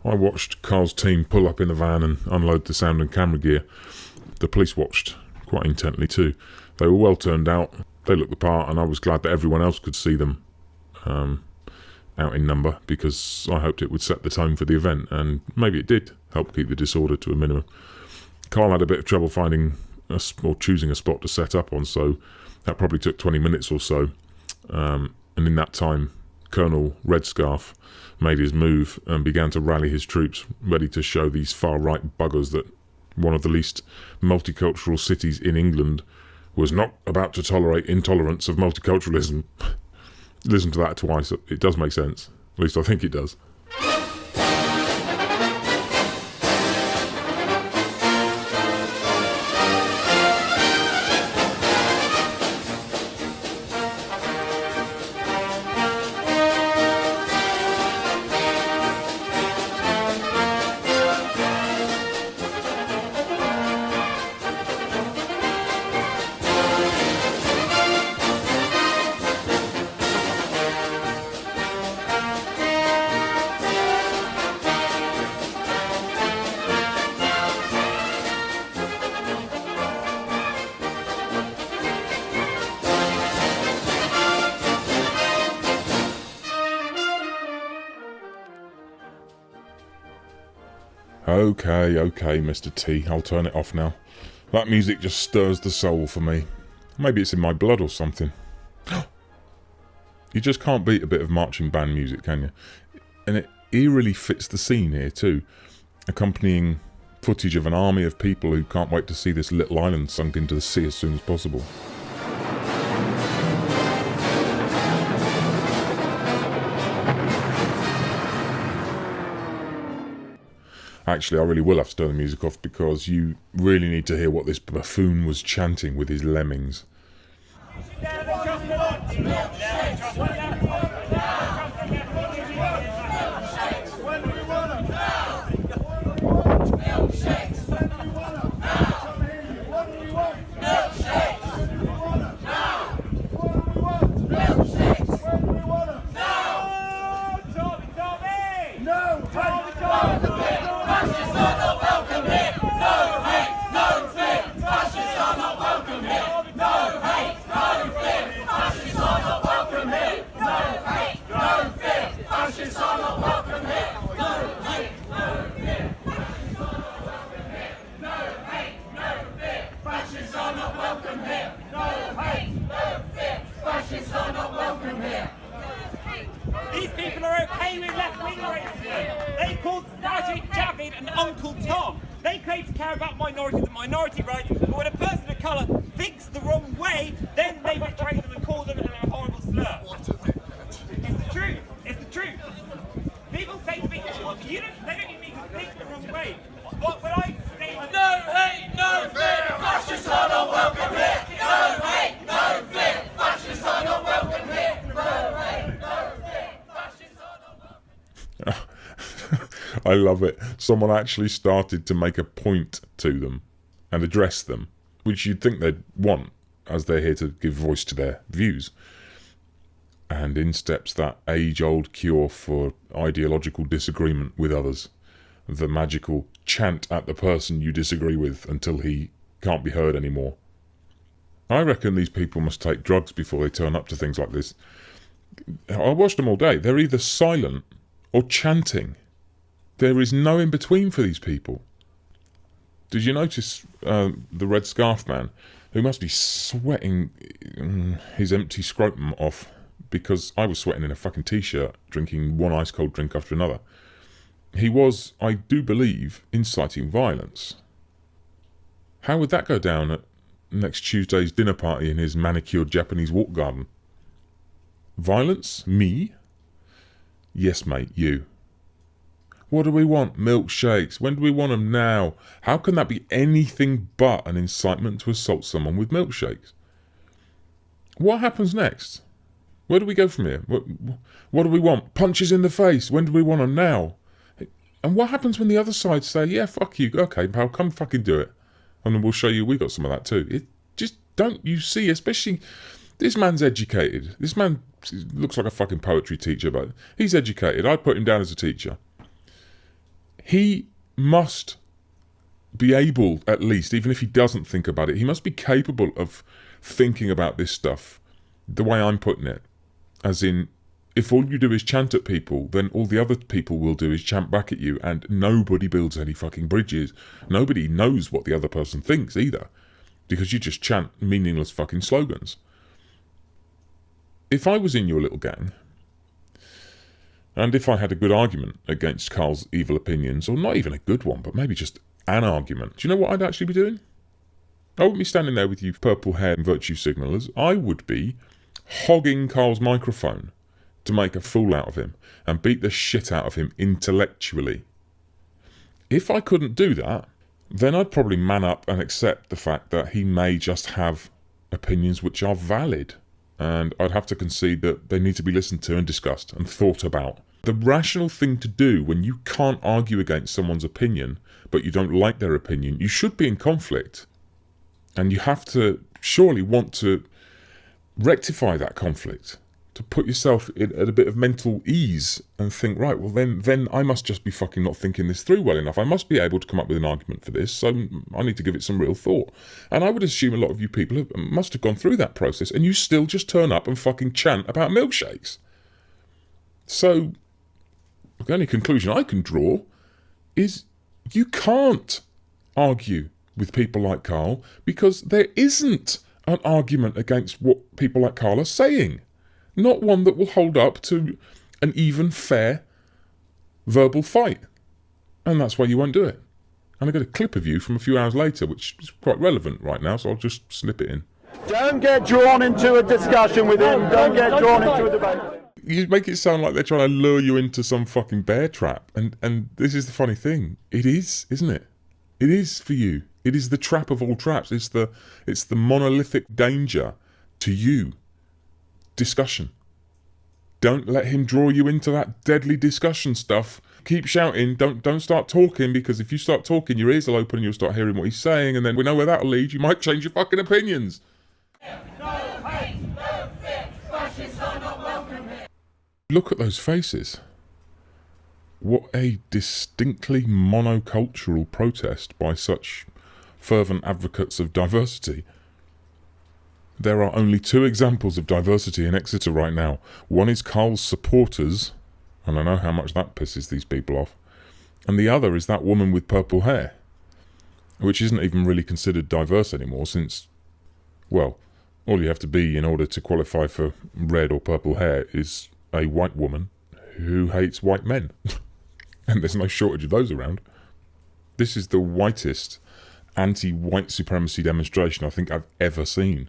I watched Carl's team pull up in the van and unload the sound and camera gear. The police watched quite intently too. They were well turned out, they looked the part, and I was glad that everyone else could see them out in number, because I hoped it would set the tone for the event, and maybe it did help keep the disorder to a minimum. Carl had a bit of trouble finding or choosing a spot to set up on, so that probably took 20 minutes or so, and in that time Colonel Redscarf made his move and began to rally his troops, ready to show these far-right buggers that one of the least multicultural cities in England was not about to tolerate intolerance of multiculturalism. Listen to that twice, it does make sense. At least I think it does. Okay, Mr. T, I'll turn it off now. That music just stirs the soul for me. Maybe it's in my blood or something. You just can't beat a bit of marching band music, can you? And it eerily fits the scene here too, accompanying footage of an army of people who can't wait to see this little island sunk into the sea as soon as possible. Actually, I really will have to turn the music off, because you really need to hear what this buffoon was chanting with his lemmings. These people are okay with left-wing racism. They called Sergeant Javid and Uncle Tom. They claim to care about minorities and minority rights, but when a person of colour thinks the wrong way, then they betray them and call them a horrible slur. It's the truth. It's the truth. People say to me, well, they don't even mean to think the wrong way. When I say, no hate, no fear, fascists are not welcome here. No hate, no fear, fascists are not welcome here. No hate, no fear, fascists are not welcome. I love it. Someone actually started to make a point to them and address them, which you'd think they'd want, as they're here to give voice to their views. And in steps that age-old cure for ideological disagreement with others. The magical chant at the person you disagree with until he can't be heard anymore. I reckon these people must take drugs before they turn up to things like this. I watched them all day. They're either silent or chanting. There is no in-between for these people. Did you notice the red scarf man, who must be sweating his empty scrotum off, because I was sweating in a fucking t-shirt, drinking one ice-cold drink after another. He was, I do believe, inciting violence. How would that go down at next Tuesday's dinner party in his manicured Japanese walk garden? Violence? Me? Yes, mate, you. What do we want? Milkshakes. When do we want them? Now. How can that be anything but an incitement to assault someone with milkshakes? What happens next? Where do we go from here? What do we want? Punches in the face. When do we want them? Now. And what happens when the other side say, yeah, fuck you, okay, pal, come fucking do it. And then we'll show you we got some of that too. It just, don't you see, especially, this man's educated. This man looks like a fucking poetry teacher, but he's educated. I'd put him down as a teacher. he must be able, at least, even if he doesn't think about it, he must be capable of thinking about this stuff the way I'm putting it. As in, if all you do is chant at people, then all the other people will do is chant back at you, and nobody builds any fucking bridges. Nobody knows what the other person thinks either, because you just chant meaningless fucking slogans. If I was in your little gang, and if I had a good argument against Carl's evil opinions, or not even a good one, but maybe just an argument, do you know what I'd actually be doing? I wouldn't be standing there with you purple-haired virtue signallers. I would be hogging Carl's microphone to make a fool out of him and beat the shit out of him intellectually. If I couldn't do that, then I'd probably man up and accept the fact that he may just have opinions which are valid, and I'd have to concede that they need to be listened to and discussed and thought about. The rational thing to do when you can't argue against someone's opinion, but you don't like their opinion, you should be in conflict, and you have to surely want to rectify that conflict, to put yourself at a bit of mental ease and think, right, well then I must just be fucking not thinking this through well enough. I must be able to come up with an argument for this, so I need to give it some real thought. And I would assume a lot of you people must have gone through that process, and you still just turn up and fucking chant about milkshakes. So the only conclusion I can draw is you can't argue with people like Carl, because there isn't an argument against what people like Carl are saying. Not one that will hold up to an even, fair, verbal fight. And that's why you won't do it. And I got a clip of you from a few hours later, which is quite relevant right now, so I'll just snip it in. Don't get drawn into a discussion with him. Don't get drawn into a debate. You make it sound like they're trying to lure you into some fucking bear trap. And this is the funny thing. It is, isn't it? It is for you. It is the trap of all traps. It's the monolithic danger to you. Discussion. Don't let him draw you into that deadly discussion stuff. Keep shouting. Don't start talking, because if you start talking, your ears will open and you'll start hearing what he's saying, and then we know where that'll lead. You might change your fucking opinions. No hate, no fear, fascists are not welcome here. Look at those faces. What a distinctly monocultural protest by such fervent advocates of diversity. There are only two examples of diversity in Exeter right now. One is Carl's supporters, and I know how much that pisses these people off, and the other is that woman with purple hair, which isn't even really considered diverse anymore, since, well, all you have to be in order to qualify for red or purple hair is a white woman who hates white men. And there's no shortage of those around. This is the whitest anti-white supremacy demonstration I think I've ever seen.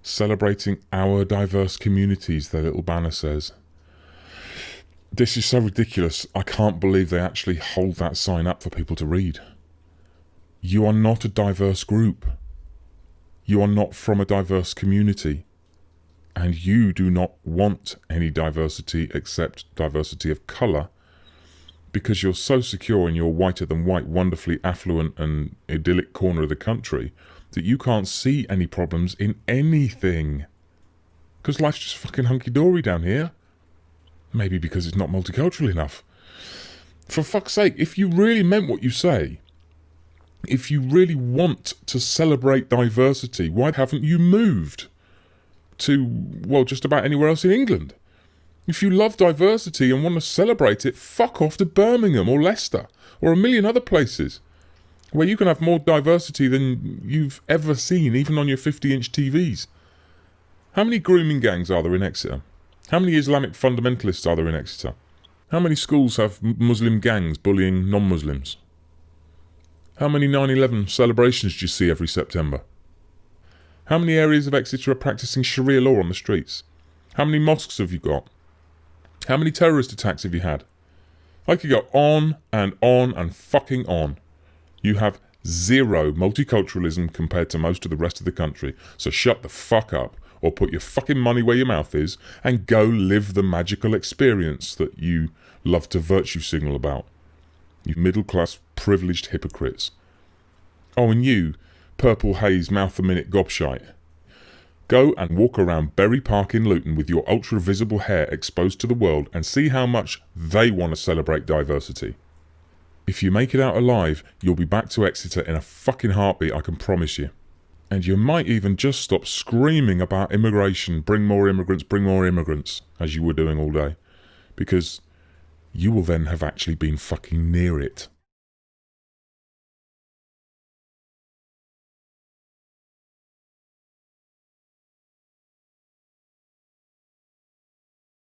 Celebrating our diverse communities, their little banner says. This is so ridiculous. I can't believe they actually hold that sign up for people to read. You are not a diverse group. You are not from a diverse community. And you do not want any diversity except diversity of colour, because you're so secure in your whiter than white, wonderfully affluent and idyllic corner of the country that you can't see any problems in anything. Because life's just fucking hunky-dory down here. Maybe because it's not multicultural enough. For fuck's sake, if you really meant what you say, if you really want to celebrate diversity, why haven't you moved to, well, just about anywhere else in England? If you love diversity and want to celebrate it, fuck off to Birmingham or Leicester or a million other places where you can have more diversity than you've ever seen, even on your 50-inch TVs. How many grooming gangs are there in Exeter? How many Islamic fundamentalists are there in Exeter? How many schools have Muslim gangs bullying non-Muslims? How many 9/11 celebrations do you see every September? How many areas of Exeter are practising Sharia law on the streets? How many mosques have you got? How many terrorist attacks have you had? I could go on and fucking on. You have zero multiculturalism compared to most of the rest of the country, so shut the fuck up, or put your fucking money where your mouth is and go live the magical experience that you love to virtue signal about. You middle-class privileged hypocrites. Oh, and you, purple haze mouth-a-minute gobshite. Go and walk around Bury Park in Luton with your ultra-visible hair exposed to the world and see how much they want to celebrate diversity. If you make it out alive, you'll be back to Exeter in a fucking heartbeat, I can promise you. And you might even just stop screaming about immigration, bring more immigrants, as you were doing all day. Because you will then have actually been fucking near it.